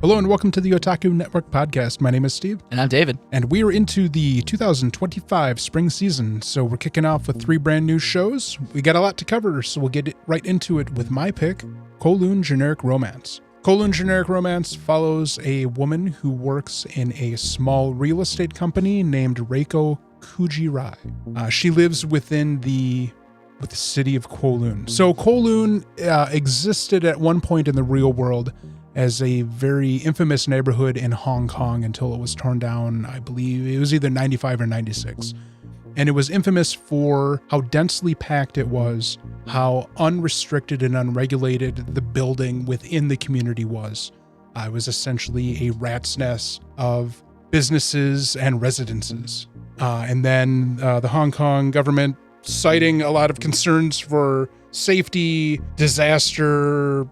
Hello and welcome to the Otaku Network podcast. My name is Steve. And I'm David. And we are into the 2025 spring season, so we're kicking off with 3 brand new shows. We got a lot to cover, so we'll get right into it with my pick, Kowloon Generic Romance. Kowloon Generic Romance follows a woman who works in a small real estate company named Reiko Kujirai. She lives within the city of Kowloon. So Kowloon existed at one point in the real world as a very infamous neighborhood in Hong Kong until it was torn down, I believe. It was either 95 or 96. And it was infamous for how densely packed it was, how unrestricted and unregulated the building within the community was. It was essentially a rat's nest of businesses and residences. And then the Hong Kong government, citing a lot of concerns for safety, disaster,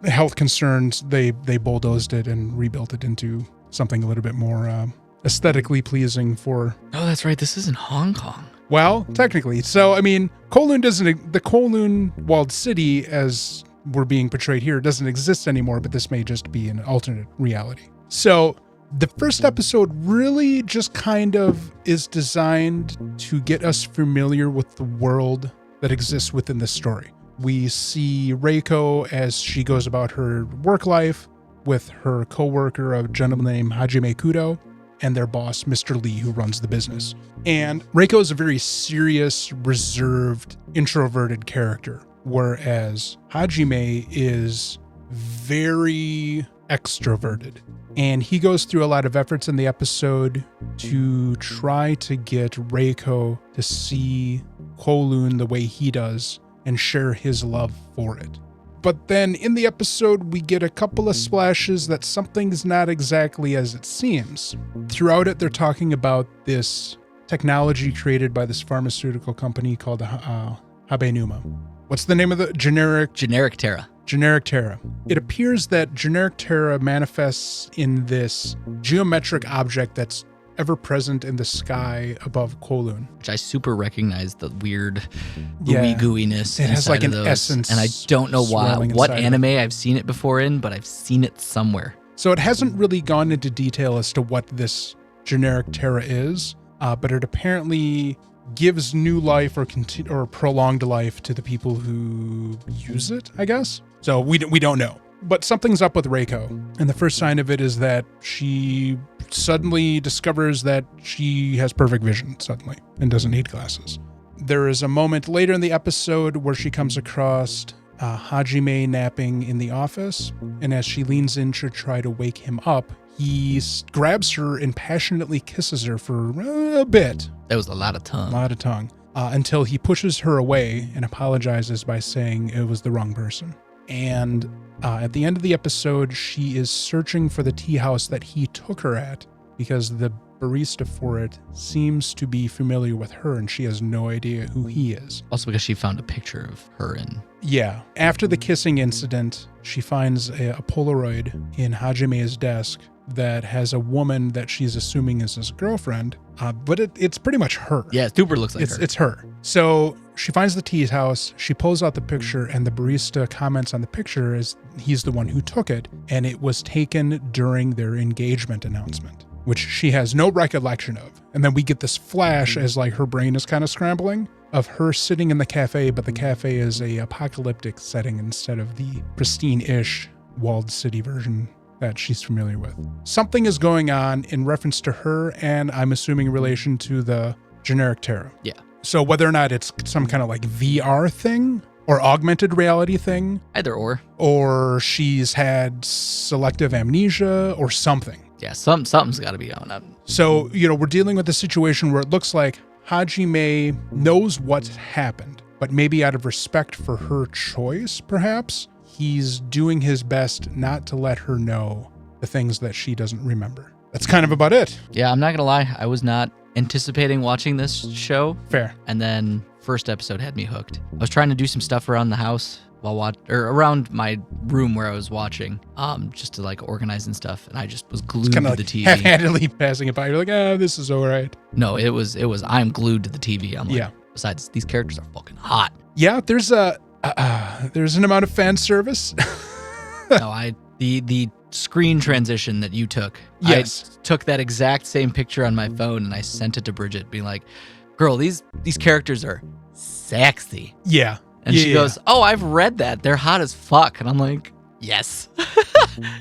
health concerns, they bulldozed it and rebuilt it into something a little bit more aesthetically pleasing for... Oh, that's right. This isn't Hong Kong. Well, technically. So, I mean, the Kowloon walled city, as we're being portrayed here, doesn't exist anymore, but this may just be an alternate reality. So, the first episode really just kind of is designed to get us familiar with the world that exists within the story. We see Reiko as she goes about her work life with her co-worker, a gentleman named Hajime Kudo, and their boss, Mr. Lee, who runs the business. And Reiko is a very serious, reserved, introverted character, whereas Hajime is very extroverted. And he goes through a lot of efforts in the episode to try to get Reiko to see Kowloon the way he does and share his love for it. But then in the episode, we get a couple of splashes that something's not exactly as it seems. Throughout it, they're talking about this technology created by this pharmaceutical company called Habenuma. What's the name of the generic? Generic Terra. Generic Terra. It appears that Generic Terra manifests in this geometric object that's ever present in the sky above Kowloon. Which I super recognize the weird gooey-gooiness. It has like an those. essence. And I don't know what anime I've seen it before in, but I've seen it somewhere. So it hasn't really gone into detail as to what this Generic Terra is, but it apparently gives new life or prolonged life to the people who use it, I guess. So we don't know. But something's up with Reiko, and the first sign of it is that she suddenly discovers that she has perfect vision suddenly and doesn't need glasses. There is a moment later in the episode where she comes across Hajime napping in the office, and as she leans in to try to wake him up, he grabs her and passionately kisses her for a bit. That was a lot of tongue. Until he pushes her away and apologizes by saying it was the wrong person. And at the end of the episode, she is searching for the tea house that he took her at because the barista for it seems to be familiar with her and she has no idea who he is. Also because she found a picture of her in... Yeah. After the kissing incident, she finds a Polaroid in Hajime's desk that has a woman that she's assuming is his girlfriend, but it's pretty much her. Yeah, super looks like her. It's her. So she finds the tea house, she pulls out the picture, and the barista comments on the picture as he's the one who took it, and it was taken during their engagement announcement, which she has no recollection of. And then we get this flash as like her brain is kind of scrambling of her sitting in the cafe, but the cafe is a apocalyptic setting instead of the pristine-ish walled city version that she's familiar with. Something is going on in reference to her, and I'm assuming in relation to the Generic Terra. Yeah. So whether or not it's some kind of like VR thing or augmented reality thing. Either or. Or she's had selective amnesia or something. Yeah, something's got to be going on. So, we're dealing with a situation where it looks like Hajime knows what's happened, but maybe out of respect for her choice, perhaps, he's doing his best not to let her know the things that she doesn't remember. That's kind of about it. Yeah, I'm not going to lie. I was not anticipating watching this show. Fair. And then first episode had me hooked. I was trying to do some stuff around the house around my room where I was watching, just to like organize and stuff. And I just was glued to the TV. Half-handedly passing it by. You're like, this is all right. No, it was, I'm glued to the TV. I'm like, yeah. Besides, these characters are fucking hot. Yeah, there's an amount of fan service. No, the screen transition that you took. Yes. I took that exact same picture on my phone and I sent it to Bridget, being like, girl, these characters are sexy. Yeah. And she goes, oh, I've read that. They're hot as fuck. And I'm like, yes.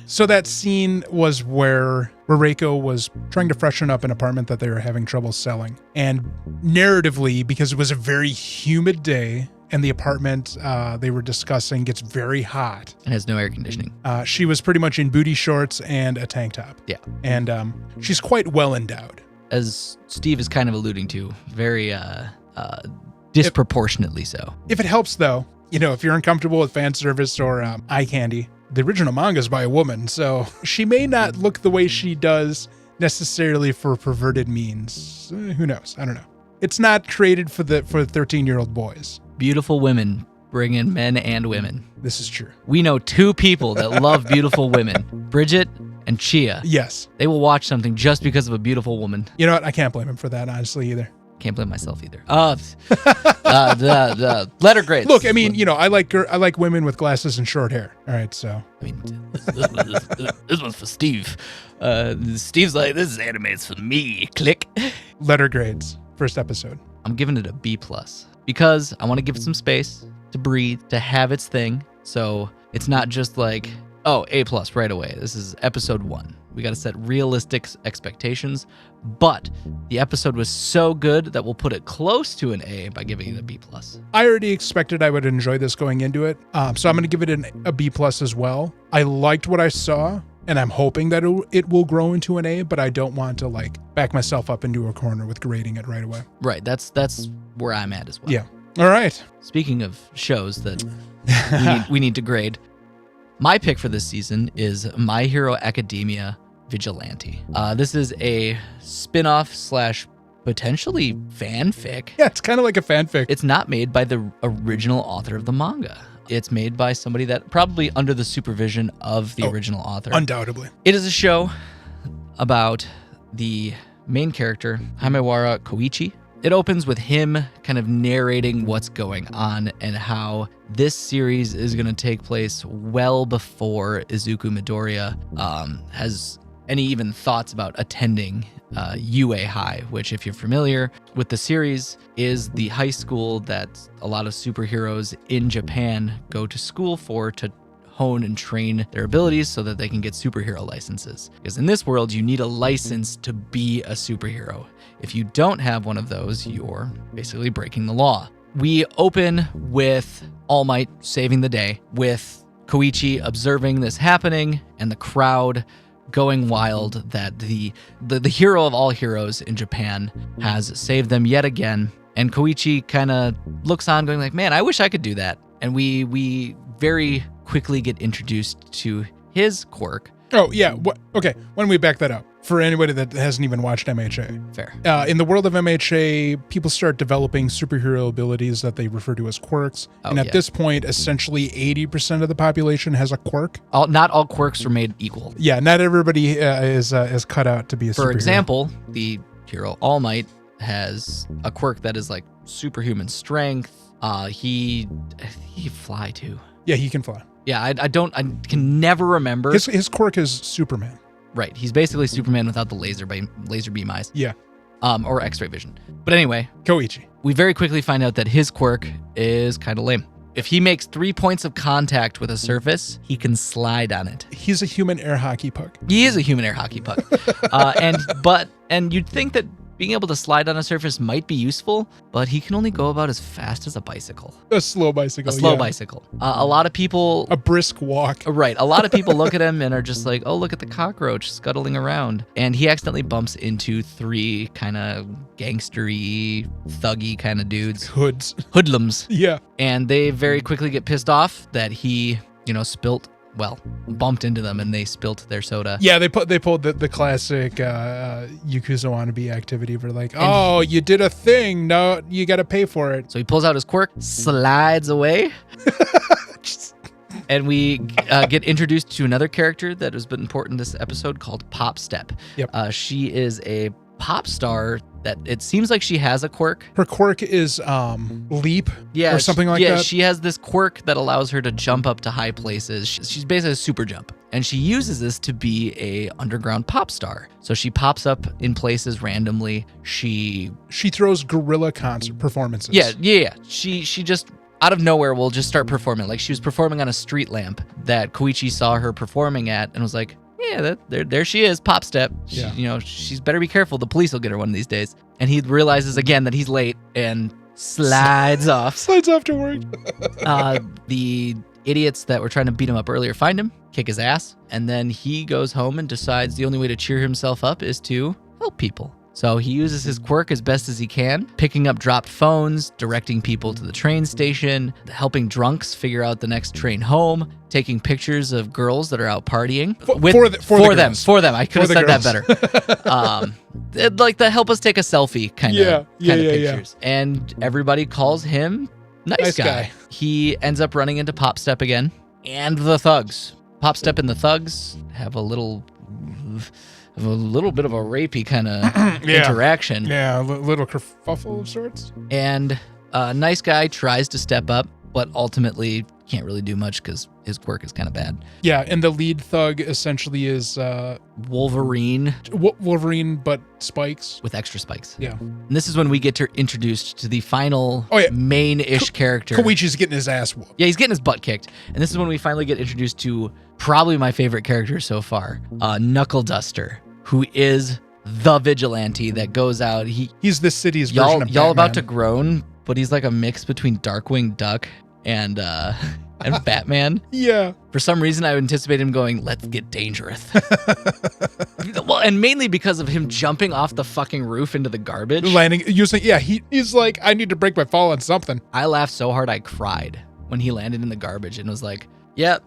So that scene was where Reiko was trying to freshen up an apartment that they were having trouble selling. And narratively, because it was a very humid day and the apartment they were discussing gets very hot. And has no air conditioning. She was pretty much in booty shorts and a tank top. Yeah. And she's quite well endowed. As Steve is kind of alluding to, very disproportionately so. If it helps, though, if you're uncomfortable with fan service or eye candy, the original manga is by a woman, so she may not look the way she does necessarily for perverted means. Who knows? I don't know. It's not created for 13-year-old boys. Beautiful women bring in men and women. This is true. We know two people that love beautiful women, Bridget and Chia. Yes. They will watch something just because of a beautiful woman. You know what? I can't blame him for that, honestly, either. Can't blame myself either. The letter grades. Look, I mean, I like women with glasses and short hair. All right, so. I mean, this one's for Steve. Steve's like, this anime is for me. Click. Letter grades. First episode. I'm giving it a B+ because I want to give it some space to breathe, to have its thing. So it's not just like, oh, A+ right away. This is episode 1. We got to set realistic expectations, but the episode was so good that we'll put it close to an A by giving it a B+. I already expected I would enjoy this going into it, so I'm going to give it a B+ as well. I liked what I saw, and I'm hoping that it will grow into an A, but I don't want to back myself up into a corner with grading it right away. Right, that's where I'm at as well. Yeah. All right. Speaking of shows that we need to grade, my pick for this season is My Hero Academia Vigilante. This is a spin-off / potentially fanfic. Yeah, it's kind of like a fanfic. It's not made by the original author of the manga. It's made by somebody that probably under the supervision of the original author. Undoubtedly. It is a show about the main character, Himewara Koichi. It opens with him kind of narrating what's going on and how this series is going to take place well before Izuku Midoriya has any even thoughts about attending UA High, which, if you're familiar with the series, is the high school that a lot of superheroes in Japan go to school for to hone and train their abilities so that they can get superhero licenses. Because in this world, you need a license to be a superhero. If you don't have one of those, you're basically breaking the law. We open with All Might saving the day, with Koichi observing this happening and the crowd going wild that the hero of all heroes in Japan has saved them yet again. And Koichi kind of looks on going like, man, I wish I could do that. And we very quickly get introduced to his quirk. Oh, yeah. Okay, why don't we back that up? For anybody that hasn't even watched MHA. Fair. In the world of MHA, people start developing superhero abilities that they refer to as quirks. And at this point, essentially 80% of the population has a quirk. Not all quirks are made equal. Yeah, not everybody is cut out to be a superhero. For example, the hero All Might has a quirk that is like superhuman strength. He fly too. Yeah, he can fly. Yeah, I can never remember. His quirk is Superman. Right, he's basically Superman without the laser beam eyes. Yeah. Or X-ray vision. But anyway, Koichi. We very quickly find out that his quirk is kind of lame. If he makes 3 points of contact with a surface, he can slide on it. He's a human air hockey puck. He is a human air hockey puck. And you'd think that being able to slide on a surface might be useful, but he can only go about as fast as a bicycle. A slow bicycle. Bicycle. A lot of people... A brisk walk. Right. A lot of people look at him and are just like, oh, look at the cockroach scuttling around. And he accidentally bumps into 3 kind of gangstery, thuggy kind of dudes. Hoodlums. Yeah. And they very quickly get pissed off that he, bumped into them and they spilt their soda. Yeah, they pulled the classic Yakuza wannabe activity for like, oh, you did a thing. No, you got to pay for it. So he pulls out his quirk, slides away. And we get introduced to another character that has been important in this episode called Pop Step. Yep. She is a pop star that it seems like she has a quirk. Her quirk is leap or something like that. Yeah, she has this quirk that allows her to jump up to high places. She's basically a super jump. And she uses this to be a underground pop star. So she pops up in places randomly. She throws guerrilla concert performances. Yeah. She just out of nowhere will just start performing. Like she was performing on a street lamp that Koichi saw her performing at and was like, yeah, there she is, pop step. She's better be careful. The police will get her one of these days. And he realizes again that he's late and slides off. Slides off to work. The idiots that were trying to beat him up earlier find him, kick his ass, and then he goes home and decides the only way to cheer himself up is to help people. So he uses his quirk as best as he can, picking up dropped phones, directing people to the train station, helping drunks figure out the next train home, taking pictures of girls that are out partying. For them. I could have said that better. Like the help us take a selfie kind of pictures. Yeah. And everybody calls him nice guy. He ends up running into Pop Step again and the thugs. Pop Step and the thugs have a little bit of a rapey kind of interaction. Yeah, a little kerfuffle of sorts. And nice guy tries to step up, but ultimately can't really do much because his quirk is kind of bad. Yeah, and the lead thug essentially is Wolverine. Wolverine, but spikes. With extra spikes. Yeah. And this is when we get introduced to the final main-ish character. Koichi's getting his ass whooped. Yeah, he's getting his butt kicked. And this is when we finally get introduced to probably my favorite character so far, Knuckle Duster, who is the vigilante that goes out. He's the city's version of Batman. Y'all about to groan, but he's like a mix between Darkwing Duck and Batman. Yeah. For some reason, I would anticipate him going, "Let's get dangerous." Well, and mainly because of him jumping off the fucking roof into the garbage. Landing, he's like, I need to break my fall on something. I laughed so hard I cried when he landed in the garbage and was like, "Yep,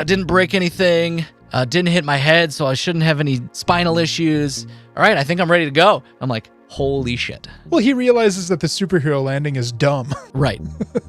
didn't break anything. Didn't hit my head, so I shouldn't have any spinal issues. All right, I think I'm ready to go." I'm like, holy shit. Well, he realizes that the superhero landing is dumb. Right.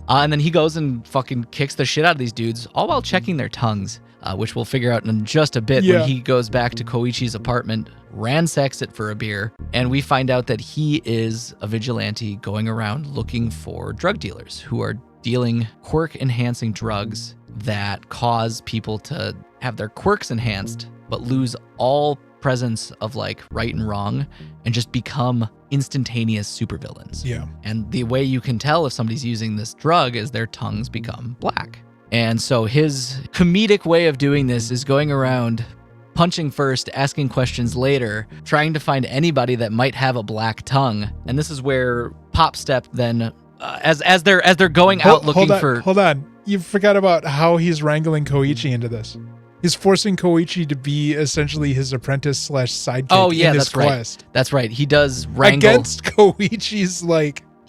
And then he goes and fucking kicks the shit out of these dudes, all while checking their tongues, which we'll figure out in just a bit when he goes back to Koichi's apartment, ransacks it for a beer, and we find out that he is a vigilante going around looking for drug dealers who are dealing quirk-enhancing drugs that cause people to have their quirks enhanced, but lose all presence of like right and wrong and just become instantaneous supervillains. Yeah. And the way you can tell if somebody's using this drug is their tongues become black. And so his comedic way of doing this is going around punching first, asking questions later, trying to find anybody that might have a black tongue. And this is where Pop Step then as they're going out looking for. Hold on. You forgot about how he's wrangling Koichi into this. He's forcing Koichi to be essentially his apprentice / sidekick in this quest. Right. That's right. He does wrangle. Against Koichi's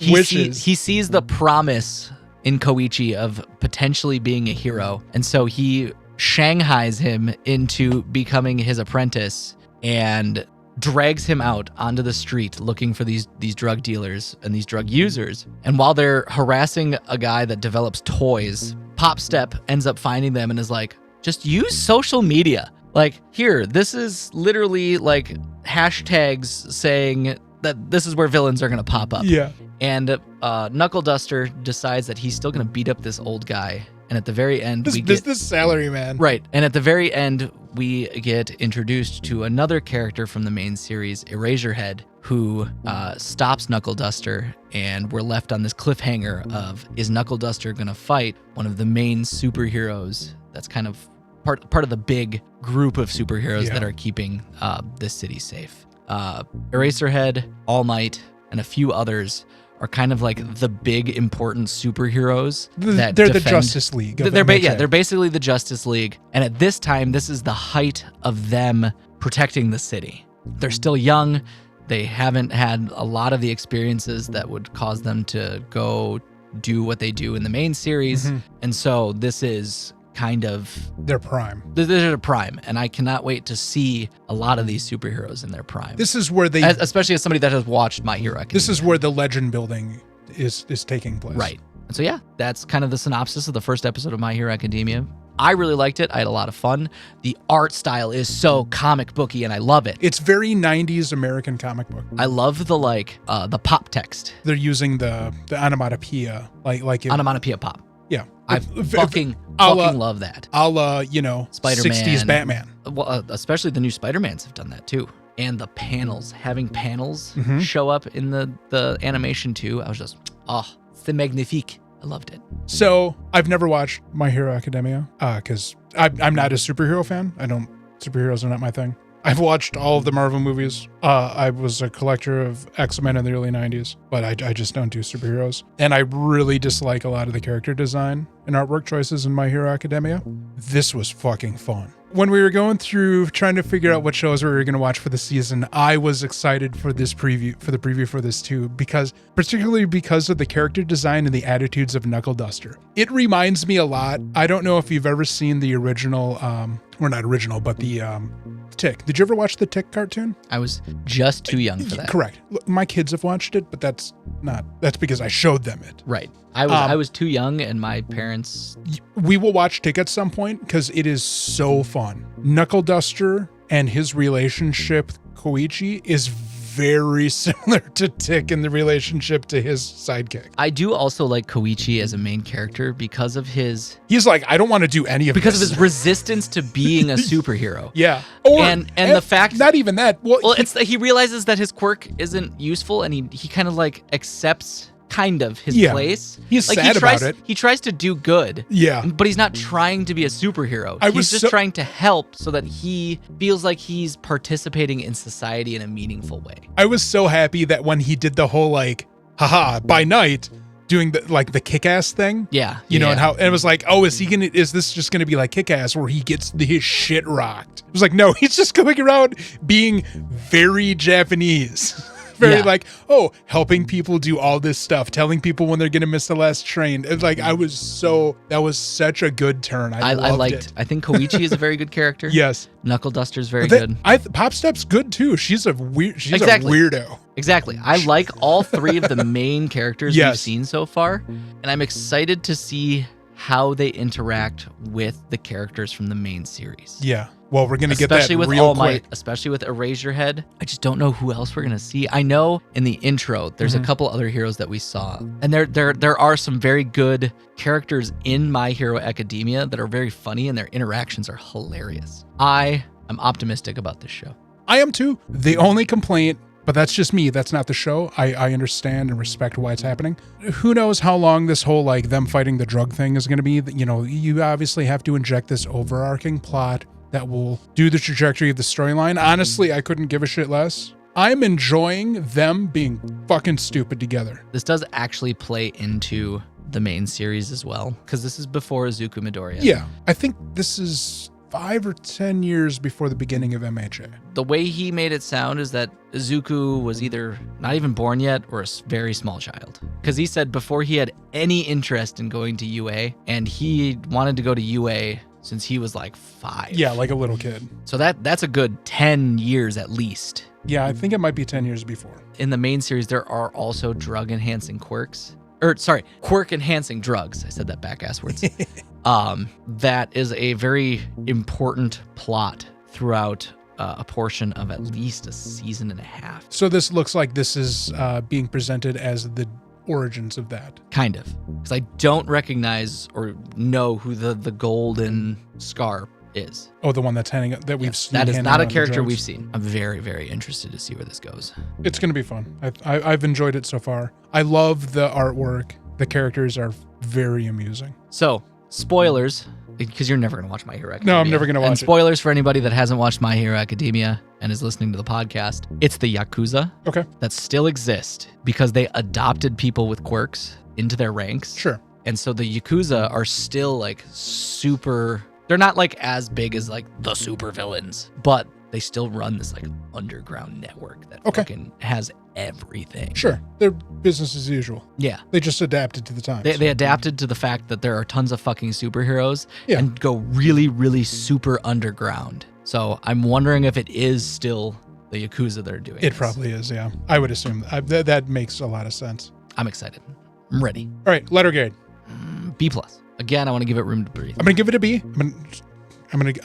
wishes. He sees the promise in Koichi of potentially being a hero. And so he shanghais him into becoming his apprentice and drags him out onto the street looking for these drug dealers and these drug users. And while they're harassing a guy that develops toys, Pop Step ends up finding them and is like, just use social media. Like, here, this is literally like hashtags saying that this is where villains are going to pop up. Yeah. And Knuckle Duster decides that he's still going to beat up this old guy. And at the very end, this salary man. Right. And at the very end, we get introduced to another character from the main series, Eraserhead, who stops Knuckle Duster. And we're left on this cliffhanger of, is Knuckle Duster going to fight one of the main superheroes that's kind of part of the big group of superheroes that are keeping this city safe? Eraserhead, All Might, and a few others are kind of like the big important superheroes that they're defend. The Justice League. They're basically the Justice League. And at this time, this is the height of them protecting the city. They're still young. They haven't had a lot of the experiences that would cause them to go do what they do in the main series. Mm-hmm. And so this is kind of their prime. They're their prime, and I cannot wait to see a lot of these superheroes in their prime. This is where especially as somebody that has watched My Hero Academia. This is where the legend building is taking place. Right. And so that's kind of the synopsis of the first episode of My Hero Academia. I really liked it. I had a lot of fun. The art style is so comic booky, and I love it. It's very 90s American comic book. I love the pop text. They're using the onomatopoeia, Onomatopoeia pop. Yeah. I fucking love that. A la, you know, Spider-Man. 60s Batman. Well, especially the new Spider-Mans have done that too. And the panels, having panels show up in the animation too. I was just, c'est magnifique. I loved it. So I've never watched My Hero Academia because I'm not a superhero fan. Superheroes are not my thing. I've watched all of the Marvel movies. I was a collector of X-Men in the early 90s, but I just don't do superheroes. And I really dislike a lot of the character design and artwork choices in My Hero Academia. This was fucking fun. When we were going through trying to figure out what shows we were going to watch for the season, I was excited for the preview for this too, particularly because of the character design and the attitudes of Knuckle Duster. It reminds me a lot. I don't know if you've ever seen the original, not original, but the Tick. Did you ever watch the Tick cartoon? I was just too young for that. Correct. Look, my kids have watched it, but that's because I showed them it. Right. I was too young, and my parents. We will watch Tick at some point because it is so fun. Knuckle Duster and his relationship, Koichi, is very similar to Tick in the relationship to his sidekick. I do also like Koichi as a main character because of his... He's like, I don't want to do any of because this. Of his resistance to being a superhero. Yeah. And the fact... Not even that. Well, he realizes that his quirk isn't useful, and he kind of like accepts... kind of his place. He's sad about it. He tries to do good. Yeah. But he's not trying to be a superhero. He's just trying to help so that he feels like he's participating in society in a meaningful way. I was so happy that when he did the whole by night, doing the kick-ass thing. Yeah. You know, and it was like, is this just gonna be like Kick-Ass where he gets his shit rocked? It was like, no, he's just going around being very Japanese. Helping people do all this stuff, telling people when they're going to miss the last train. It's like, that was such a good turn. I loved it. I think Koichi is a very good character. Yes. Knuckle Duster's very good. Pop Step's good too. She's a weirdo. Exactly. I like all three of the main characters we've seen so far, and I'm excited to see how they interact with the characters from the main series. Yeah. Well, we're going to get that real quick. Especially with Eraserhead. I just don't know who else we're going to see. I know in the intro, there's a couple other heroes that we saw. And there are some very good characters in My Hero Academia that are very funny, and their interactions are hilarious. I am optimistic about this show. I am too. The only complaint, but that's just me. That's not the show. I understand and respect why it's happening. Who knows how long this whole them fighting the drug thing is going to be. You know, you obviously have to inject this overarching plot that will do the trajectory of the storyline. Honestly, I couldn't give a shit less. I'm enjoying them being fucking stupid together. This does actually play into the main series as well, because this is before Izuku Midoriya. Yeah, I think this is 5 or 10 years before the beginning of MHA. The way he made it sound is that Izuku was either not even born yet or a very small child. Because he said before he had any interest in going to UA, and he wanted to go to UA since he was like 5. Yeah, like a little kid. So that's a good 10 years at least. Yeah, I think it might be 10 years before. In the main series, there are also drug-enhancing quirks. Quirk-enhancing drugs. I said that back-asswards. That is a very important plot throughout a portion of at least a season and a half. So this looks like this is being presented as the origins of that. Kind of. Because I don't recognize or know who the golden scar is. Oh, the one that's we've seen. That is not a character we've seen. I'm very, very interested to see where this goes. It's going to be fun. I've enjoyed it so far. I love the artwork. The characters are very amusing. So, spoilers, because you're never going to watch My Hero Academia. No, I'm never going to watch it. And spoilers for anybody that hasn't watched My Hero Academia and is listening to the podcast. It's the Yakuza that still exist because they adopted people with quirks into their ranks. Sure. And so the Yakuza are still like super... They're not like as big as like the super villains, but they still run this like underground network that fucking has everything. Sure. They're business as usual. Yeah. They just adapted to the times. They adapted to the fact that there are tons of fucking superheroes and go really, really super underground. So I'm wondering if it is still the Yakuza that are doing it. Probably is, yeah. I would assume that makes a lot of sense. I'm excited. I'm ready. All right, letter grade. B+. Again, I want to give it room to breathe. I'm gonna give it a B.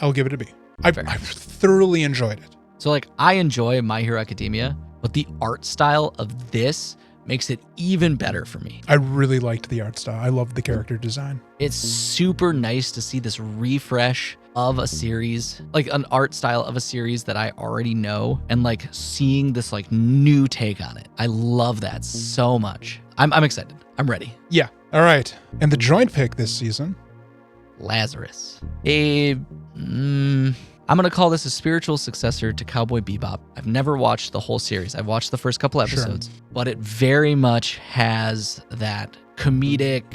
I'll give it a B. I've thoroughly enjoyed it. So like I enjoy My Hero Academia, but the art style of this makes it even better for me. I really liked the art style. I loved the character design. It's super nice to see this refresh of a series, like an art style of a series that I already know, and like seeing this like new take on it. I love that so much. I'm excited. I'm ready. Yeah. All right. And the joint pick this season, Lazarus. I'm going to call this a spiritual successor to Cowboy Bebop. I've never watched the whole series. I've watched the first couple episodes, but it very much has that comedic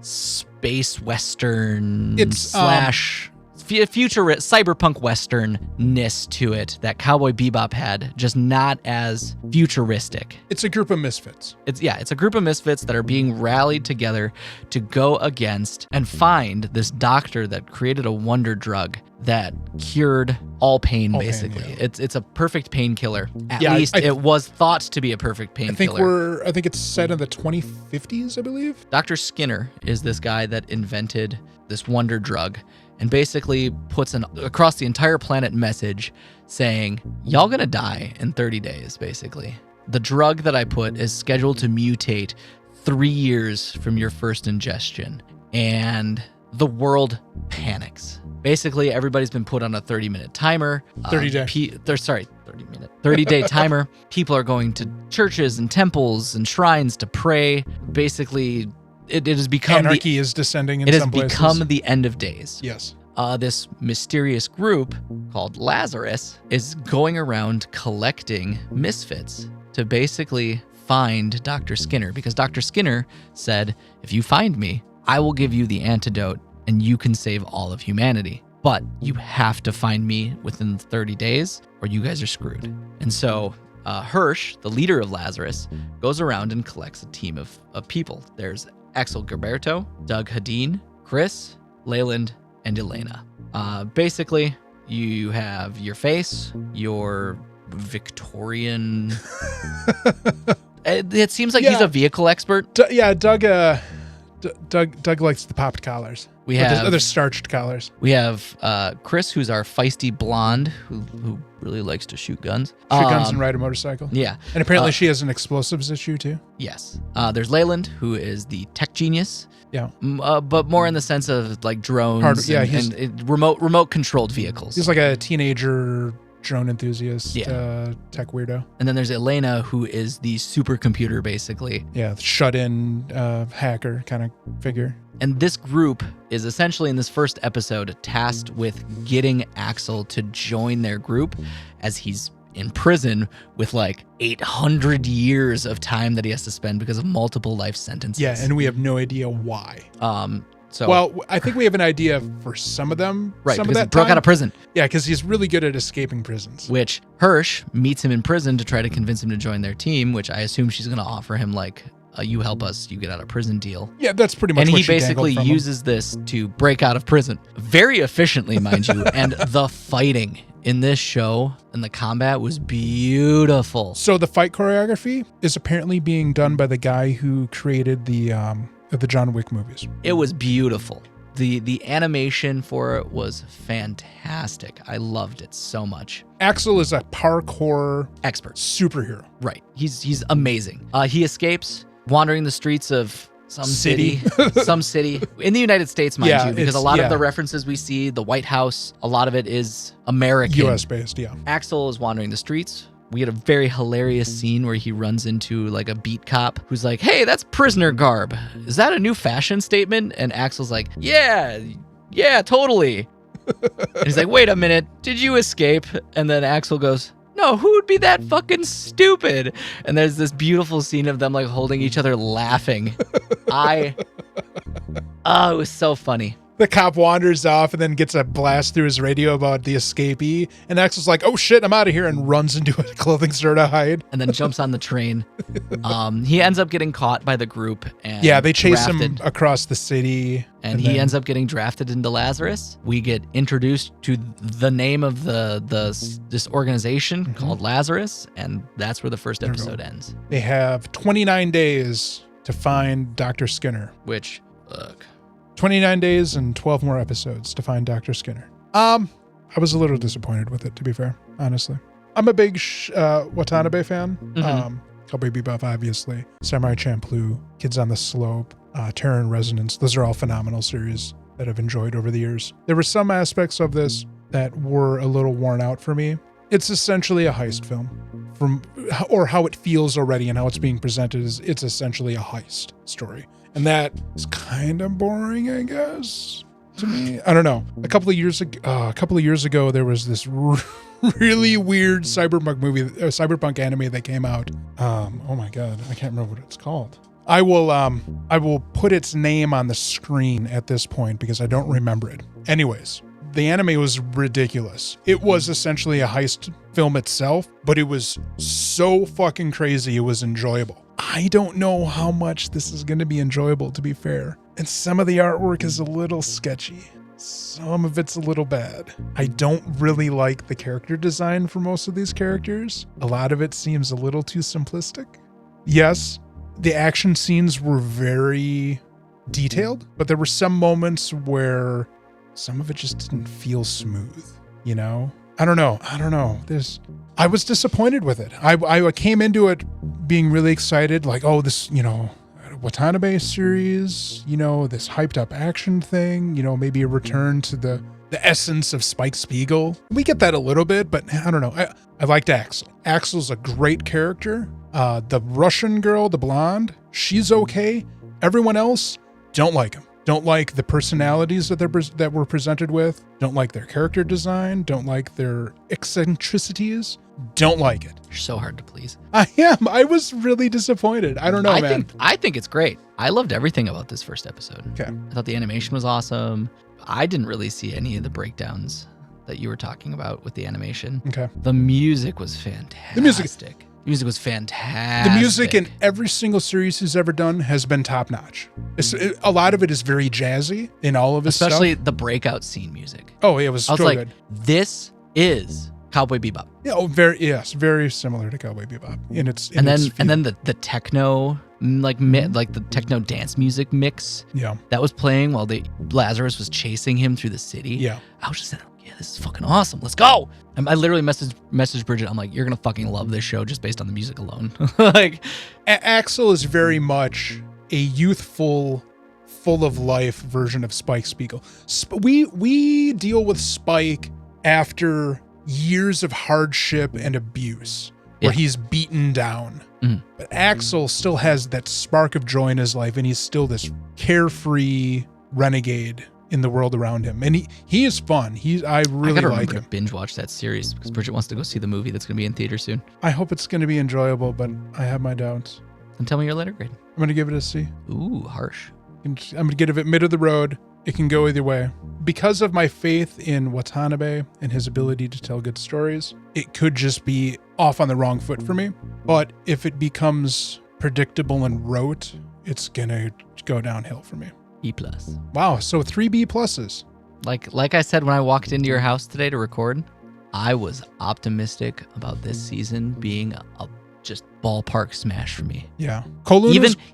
space western slash futurist cyberpunk westernness to it that Cowboy Bebop had, just not as futuristic. it's a group of misfits. It's a group of misfits that are being rallied together to go against and find this doctor that created a wonder drug that cured all pain, basically. Pain, It's a perfect painkiller. At Yeah, least it was thought to be a perfect painkiller. I think it's set in the 2050s, I believe. Dr. Skinner is this guy that invented this wonder drug and basically puts an across the entire planet message saying, y'all gonna die in 30 days, basically. The drug that I put is scheduled to mutate 3 years from your first ingestion, and the world panics. Basically, everybody's been put on a 30-minute timer. 30-day timer. People are going to churches and temples and shrines to pray. Basically, it has become Anarchy is descending in some places. It has become the end of days. Yes. This mysterious group called Lazarus is going around collecting misfits to basically find Dr. Skinner, because Dr. Skinner said, if you find me, I will give you the antidote and you can save all of humanity. But you have to find me within 30 days or you guys are screwed. And so Hirsch, the leader of Lazarus, goes around and collects a team of people. There's Axel Gilberto, Doug Hadeen, Chris, Leyland, and Elena. Basically, you have your face, your Victorian... It seems like he's a vehicle expert. Doug likes the popped collars. We have other starched collars. We have Chris, who's our feisty blonde, who really likes to shoot guns. Shoot guns and ride a motorcycle. Yeah. And apparently she has an explosives issue too. Yes. There's Leyland, who is the tech genius. Yeah. But more in the sense of like drones and remote controlled vehicles. He's like a teenager drone enthusiast, tech weirdo. And then there's Elena, who is the supercomputer, basically. Yeah, shut-in hacker kind of figure. And this group is essentially in this first episode tasked with getting Axel to join their group, as he's in prison with like 800 years of time that he has to spend because of multiple life sentences. Yeah, and we have no idea why. Well, I think we have an idea for some of them. Right, some because of he that broke time. out of prison. Yeah, because he's really good at escaping prisons. Which Hirsch meets him in prison to try to convince him to join their team, which I assume she's going to offer him like a you help us, you get out of prison deal. Yeah, that's pretty much and what he she basically dangled from uses this to break out of prison. Very efficiently, mind you. And the fighting in this show and the combat was beautiful. So the fight choreography is apparently being done by the guy who created the John Wick movies. It was beautiful. The animation for it was fantastic. I loved it so much. Axel is a parkour expert superhero. Right. He's amazing. He escapes wandering the streets of some city in the United States, mind you, because a lot of the references we see, the White House, a lot of it is American. US based, yeah. Axel is wandering the streets. We get a very hilarious scene where he runs into like a beat cop who's like, hey, that's prisoner garb. Is that a new fashion statement? And Axel's like, yeah, totally. And he's like, wait a minute, did you escape? And then Axel goes, no, who would be that fucking stupid? And there's this beautiful scene of them like holding each other laughing. It was so funny. The cop wanders off and then gets a blast through his radio about the escapee. And Axel's like, oh shit, I'm out of here, and runs into a clothing store to hide. And then jumps on the train. He ends up getting caught by the group. And they chase him across the city. And he ends up getting drafted into Lazarus. We get introduced to the name of this organization called Lazarus. And that's where the first episode ends. They have 29 days to find Dr. Skinner. Which, look, 29 days and 12 more episodes to find Dr. Skinner. I was a little disappointed with it, to be fair, honestly. I'm a big Watanabe fan. Cowboy Bebop, obviously. Samurai Champloo, Kids on the Slope, Terror and Resonance. Those are all phenomenal series that I've enjoyed over the years. There were some aspects of this that were a little worn out for me. It's essentially a heist film. Or how it feels already and how it's being presented is it's essentially a heist story. And that is kind of boring, I guess, to me. I don't know. A couple of years ago, there was this really weird cyberpunk anime that came out. Oh my God, I can't remember what it's called. I will put its name on the screen at this point because I don't remember it. Anyways, the anime was ridiculous. It was essentially a heist film itself, but it was so fucking crazy. It was enjoyable. I don't know how much this is going to be enjoyable, to be fair. And some of the artwork is a little sketchy. Some of it's a little bad. I don't really like the character design for most of these characters. A lot of it seems a little too simplistic. Yes, the action scenes were very detailed, but there were some moments where some of it just didn't feel smooth, you know? I don't know. I was disappointed with it. I came into it being really excited, like, oh, this, Watanabe series, this hyped up action thing, maybe a return to the essence of Spike Spiegel. We get that a little bit, but I don't know. I liked Axel. Axel's a great character. The Russian girl, the blonde, she's okay. Everyone else, don't like him. Don't like the personalities that were presented with. Don't like their character design. Don't like their eccentricities. Don't like it. You're so hard to please. I am. I was really disappointed. I don't know, man. I think it's great. I loved everything about this first episode. Okay. I thought the animation was awesome. I didn't really see any of the breakdowns that you were talking about with the animation. Okay. The music was fantastic. The music was fantastic. The music in every single series he's ever done has been top notch. A lot of it is very jazzy in all of his stuff. Especially the breakout scene music. Oh, it was so good. This is Cowboy Bebop. Yeah, very similar to Cowboy Bebop in its. And then the techno like the techno dance music mix. Yeah. That was playing while Lazarus was chasing him through the city. Yeah. I was just saying, yeah, this is fucking awesome. Let's go. And I literally messaged Bridget. I'm like, you're gonna fucking love this show just based on the music alone. Like, Axel is very much a youthful, full of life version of Spike Spiegel. We deal with Spike after years of hardship and abuse, where he's beaten down. Mm. But Axel still has that spark of joy in his life, and he's still this carefree renegade in the world around him. And he is fun. I really like him. To binge watch that series because Bridget wants to go see the movie that's going to be in theaters soon. I hope it's going to be enjoyable, but I have my doubts. And tell me your letter grade. I'm going to give it a C. Ooh, harsh. I'm going to give it mid of the road. It can go either way. Because of my faith in Watanabe and his ability to tell good stories, it could just be off on the wrong foot for me. But if it becomes predictable and rote, it's going to go downhill for me. E+. Wow, so 3 B pluses. Like I said when I walked into your house today to record, I was optimistic about this season being a just ballpark smash for me. Yeah.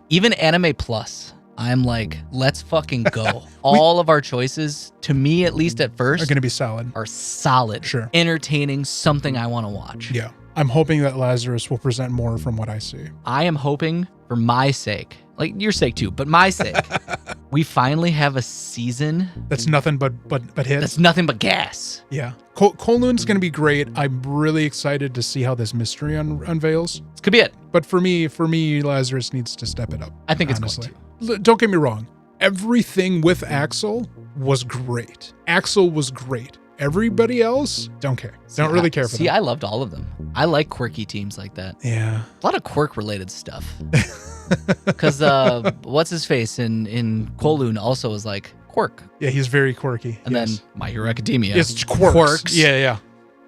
Even Anime Plus, I'm like, let's fucking go. All of our choices, to me at least at first, are going to be solid. Are solid. Sure. Entertaining, something I want to watch. Yeah. I'm hoping that Lazarus will present more from what I see. I am hoping for my sake, like your sake too, but my sake, we finally have a season that's nothing but hits. That's nothing but gas. Yeah. Kowloon's going to be great. I'm really excited to see how this mystery unveils. This could be it. But for me, Lazarus needs to step it up. I think honestly. It's going to. Don't get me wrong. Everything with Axel was great. Axel was great. Everybody else, don't care. Don't really care for them. I loved all of them. I like quirky teams like that. Yeah. A lot of quirk-related stuff. Because what's his face in Kowloon also is like quirk. Yeah, he's very quirky. And then My Hero Academia. It's quirks. Yeah.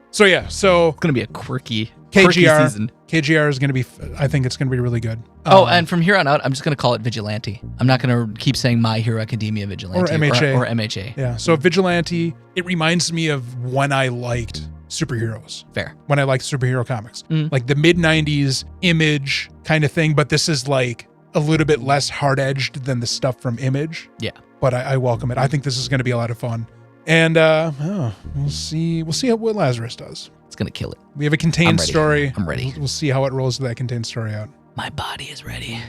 So it's gonna be a quirky season. KGR is gonna be. I think it's gonna be really good. And from here on out, I'm just gonna call it Vigilante. I'm not gonna keep saying My Hero Academia Vigilante or MHA or MHA. Yeah. So Vigilante, it reminds me of when I liked superheroes. Fair. When I liked superhero comics, like the mid '90s Image kind of thing. But this is like a little bit less hard edged than the stuff from Image. Yeah. but I welcome it. I think this is going to be a lot of fun. And we'll see what Lazarus does. It's going to kill it. We have a contained story. I'm ready. We'll see how it rolls with that contained story out. My body is ready.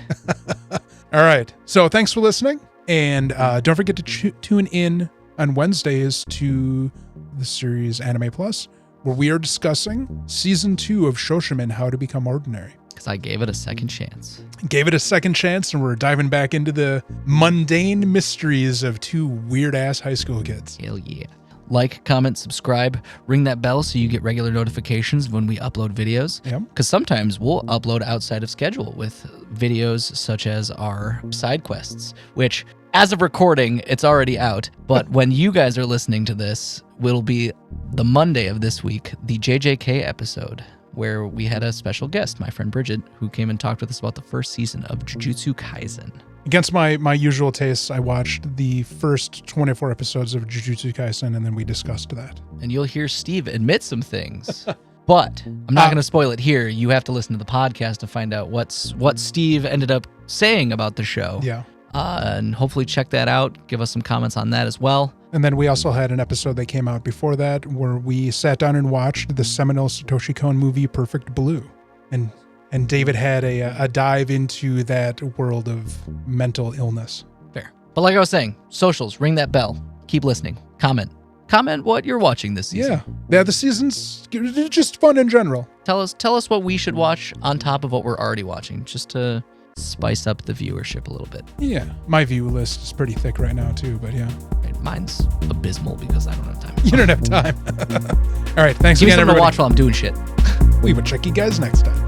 All right. So thanks for listening. And don't forget to tune in on Wednesdays to the series Anime Plus, where we are discussing season 2 of Shoshimen, How to Become Ordinary. Because I gave it a second chance. Gave it a second chance, and we're diving back into the mundane mysteries of 2 weird-ass high school kids. Hell yeah. Like, comment, subscribe, ring that bell so you get regular notifications when we upload videos. Yep. Because sometimes we'll upload outside of schedule with videos such as our side quests, which, as of recording, it's already out. But when you guys are listening to this, will be the Monday of this week, the JJK episode, where we had a special guest, my friend Bridget, who came and talked with us about the first season of Jujutsu Kaisen. Against my usual tastes, I watched the first 24 episodes of Jujutsu Kaisen, and then we discussed that. And you'll hear Steve admit some things. But I'm not going to spoil it here. You have to listen to the podcast to find out what Steve ended up saying about the show. Yeah. And hopefully check that out. Give us some comments on that as well. And then we also had an episode that came out before that where we sat down and watched the seminal Satoshi Kon movie Perfect Blue. And David had a dive into that world of mental illness. Fair. But like I was saying, socials, ring that bell. Keep listening. Comment what you're watching this season. Yeah, the season's just fun in general. Tell us what we should watch on top of what we're already watching, just to spice up the viewership a little bit. Yeah, my view list is pretty thick right now too, but yeah. Mine's abysmal because I don't have time. You don't have time. All right, thanks Give again, me something everybody. to watch while I'm doing shit. We will check you guys next time.